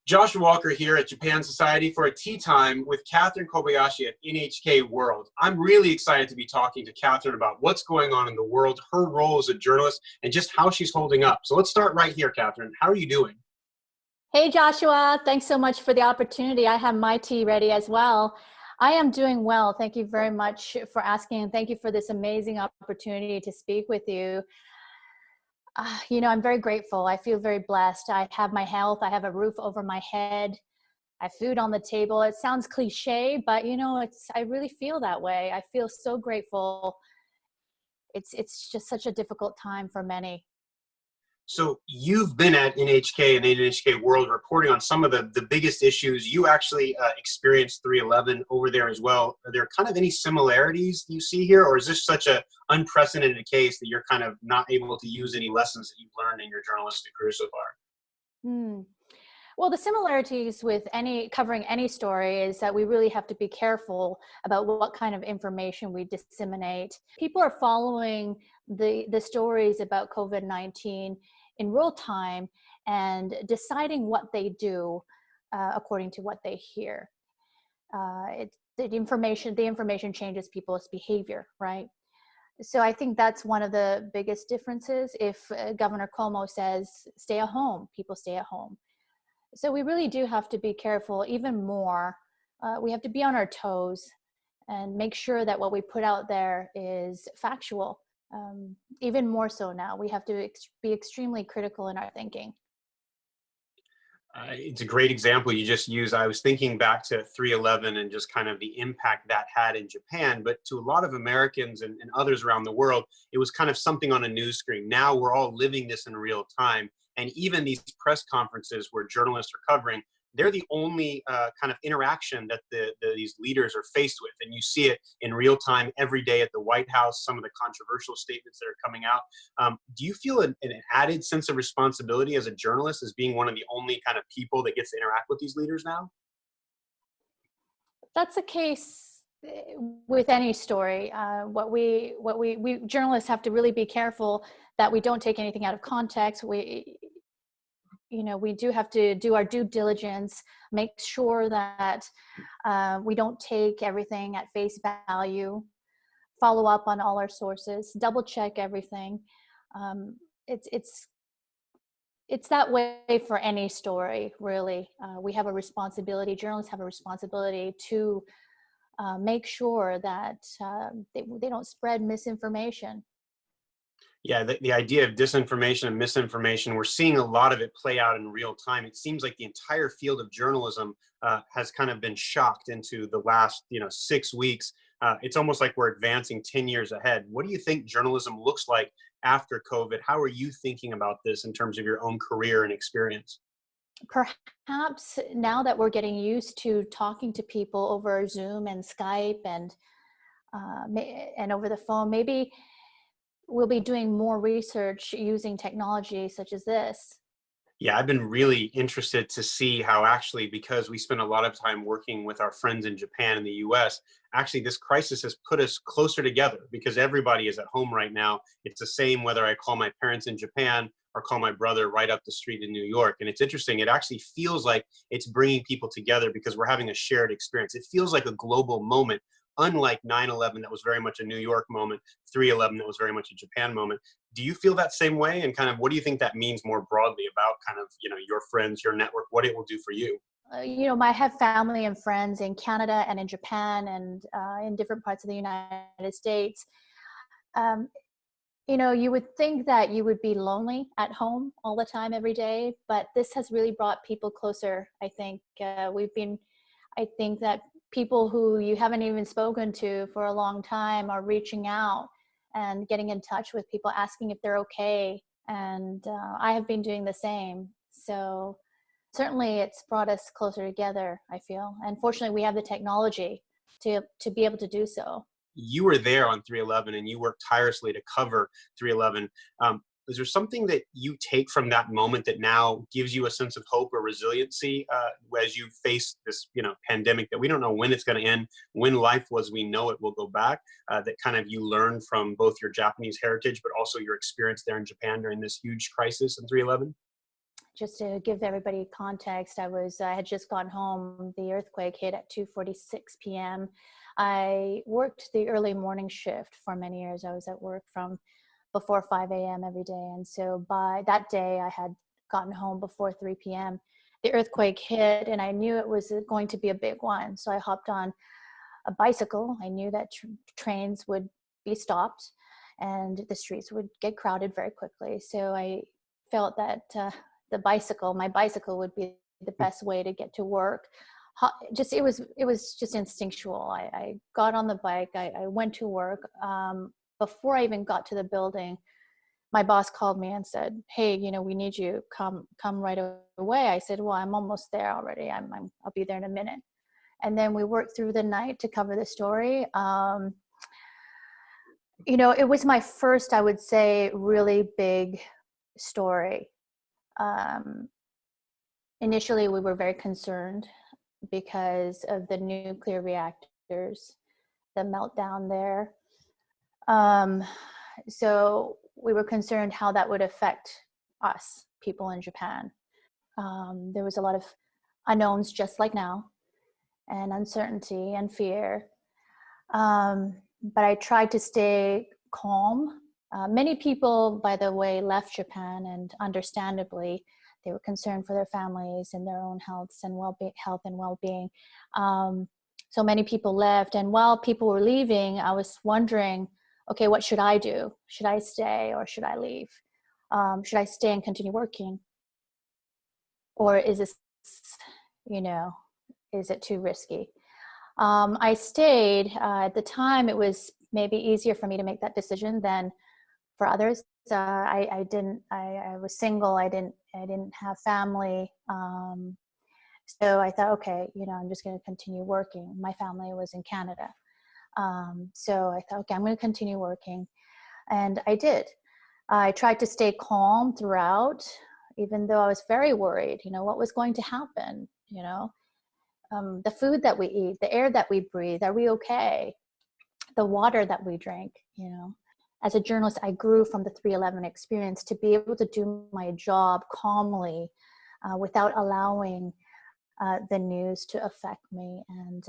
Joshua Walker here at Japan Society for a tea time with Catherine Kobayashi at NHK World. I'm really excited to be talking to Catherine about what's going on in the world, her role as a journalist, and just how she's holding up. So let's start right here, Catherine. How are you doing? Hey, Joshua. Thanks so much for the opportunity. I have my tea ready as well. I am doing well. Thank you very much for asking, and thank you for this amazing opportunity to speak with you. I'm very grateful. I feel very blessed. I have my health. I have a roof over my head. I have food on the table. It sounds cliche, but I really feel that way. I feel so grateful. It's just such a difficult time for many. So you've been at NHK and NHK World reporting on some of the biggest issues. You actually experienced 3/11 over there as well. Are there kind of any similarities you see here, or is this such an unprecedented case that you're kind of not able to use any lessons that you've learned in your journalistic career so far? Well, the similarities with covering any story is that we really have to be careful about what kind of information we disseminate. People are following the stories about COVID-19 in real time and deciding what they do according to what they hear. The information changes people's behavior, right? So I think that's one of the biggest differences. If Governor Cuomo says, stay at home, people stay at home. So we really do have to be careful even more. We have to be on our toes and make sure that what we put out there is factual. Even more so now, we have to be extremely critical in our thinking. It's a great example you just used. I was thinking back to 3/11 and just kind of the impact that had in Japan, but to a lot of Americans and others around the world, it was kind of something on a news screen. Now we're all living this in real time. And even these press conferences where journalists are covering, they're the only kind of interaction that these leaders are faced with. And you see it in real time every day at the White House, some of the controversial statements that are coming out. Do you feel an added sense of responsibility as a journalist, as being one of the only kind of people that gets to interact with these leaders now? That's the case with any story. What we journalists have to really be careful that we don't take anything out of context. We do have to do our due diligence, make sure that we don't take everything at face value, follow up on all our sources, double check everything. It's that way for any story, really. We have a responsibility, journalists have a responsibility to make sure that they don't spread misinformation. Yeah, the idea of disinformation and misinformation, we're seeing a lot of it play out in real time. It seems like the entire field of journalism has kind of been shocked into the last 6 weeks. It's almost like we're advancing 10 years ahead. What do you think journalism looks like after COVID? How are you thinking about this in terms of your own career and experience? Perhaps now that we're getting used to talking to people over Zoom and Skype and over the phone, maybe we'll be doing more research using technology such as this. Yeah, I've been really interested to see how actually, because we spend a lot of time working with our friends in Japan and the US, actually this crisis has put us closer together because everybody is at home right now. It's the same whether I call my parents in Japan or call my brother right up the street in New York. And it's interesting, it actually feels like it's bringing people together because we're having a shared experience. It feels like a global moment, unlike 9/11 that was very much a New York moment, 3/11 that was very much a Japan moment. Do you feel that same way? And kind of what do you think that means more broadly about kind of, your friends, your network, what it will do for you? I have family and friends in Canada and in Japan and in different parts of the United States. Um, you would think that you would be lonely at home all the time, every day, but this has really brought people closer. I think I think that people who you haven't even spoken to for a long time are reaching out and getting in touch with people, asking if they're okay. And I have been doing the same. So certainly it's brought us closer together, I feel. And fortunately, we have the technology to be able to do so. You were there on 3/11 and you worked tirelessly to cover 3/11. Is there something that you take from that moment that now gives you a sense of hope or resiliency as you face this, pandemic that we don't know when it's going to end, when life was we know it will go back, that kind of you learned from both your Japanese heritage, but also your experience there in Japan during this huge crisis in 3/11? just to give everybody context, I had just gone home. The earthquake hit at 2:46 p.m. I worked the early morning shift for many years. I was at work from before 5 a.m. every day. And so by that day, I had gotten home before 3 p.m. The earthquake hit, and I knew it was going to be a big one. So I hopped on a bicycle. I knew that trains would be stopped and the streets would get crowded very quickly. So I felt that my bicycle would be the best way to get to work. It was just instinctual. I got on the bike. I went to work. Before I even got to the building, my boss called me and said, "Hey, we need you. Come right away." I said, "Well, I'm almost there already. I'll be there in a minute." And then we worked through the night to cover the story. It was my first, I would say, really big story. Initially, we were very concerned because of the nuclear reactors, the meltdown there. So we were concerned how that would affect us, people in Japan. There was a lot of unknowns, just like now, and uncertainty and fear. But I tried to stay calm. Many people, by the way, left Japan, and understandably, they were concerned for their families and their own health and well-being. So many people left, and while people were leaving, I was wondering, okay, what should I do? Should I stay or should I leave? Should I stay and continue working? Or is this, is it too risky? I stayed. At the time, it was maybe easier for me to make that decision than for others. I didn't. I was single. I didn't have family. So I thought, okay, I'm just going to continue working. My family was in Canada, so I thought, okay, I'm going to continue working, and I did. I tried to stay calm throughout, even though I was very worried. What was going to happen? The food that we eat, the air that we breathe, are we okay? The water that we drink, As a journalist, I grew from the 3/11 experience to be able to do my job calmly without allowing the news to affect me. And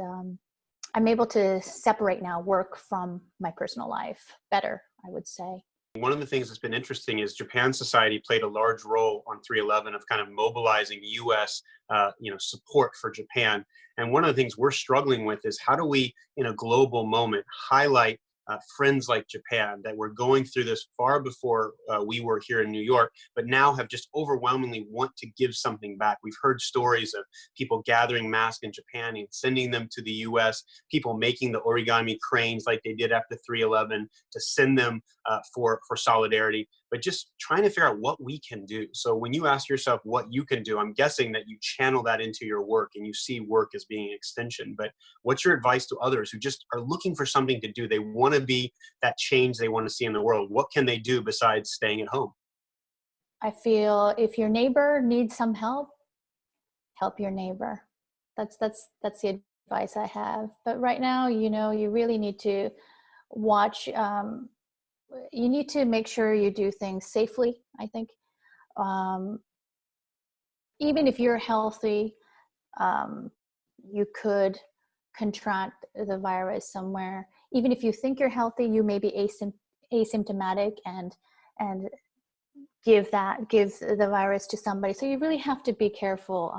I'm able to separate now work from my personal life better, I would say. One of the things that's been interesting is Japan society played a large role on 3/11 of kind of mobilizing U.S. Support for Japan. And one of the things we're struggling with is how do we, in a global moment, highlight friends like Japan that were going through this far before we were here in New York, but now have just overwhelmingly want to give something back. We've heard stories of people gathering masks in Japan and sending them to the U.S., people making the origami cranes like they did after 3/11 to send them for solidarity, but just trying to figure out what we can do. So when you ask yourself what you can do, I'm guessing that you channel that into your work and you see work as being an extension. But what's your advice to others who just are looking for something to do? They want to be that change they want to see in the world. What can they do besides staying at home? I feel if your neighbor needs some help, help your neighbor. That's the advice I have. But right now, you really need to watch. You need to make sure you do things safely, I think. Um, Even if you're healthy, you could contract the virus somewhere. Even if you think you're healthy, you may be asymptomatic and give the virus to somebody. So you really have to be careful.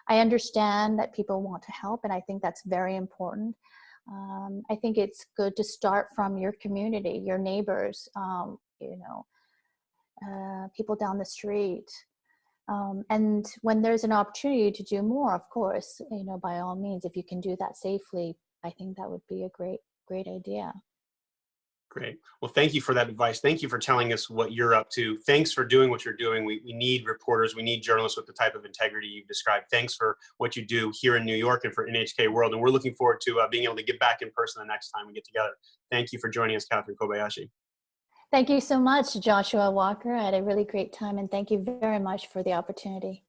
I understand that people want to help, and I think that's very important. I think it's good to start from your community, your neighbors, people down the street. And when there's an opportunity to do more, of course, by all means, if you can do that safely, I think that would be a great idea. Great. Well, thank you for that advice. Thank you for telling us what you're up to. Thanks for doing what you're doing. We need reporters. We need journalists with the type of integrity you've described. Thanks for what you do here in New York and for NHK World. And we're looking forward to being able to get back in person the next time we get together. Thank you for joining us, Catherine Kobayashi. Thank you so much, Joshua Walker. I had a really great time, and thank you very much for the opportunity.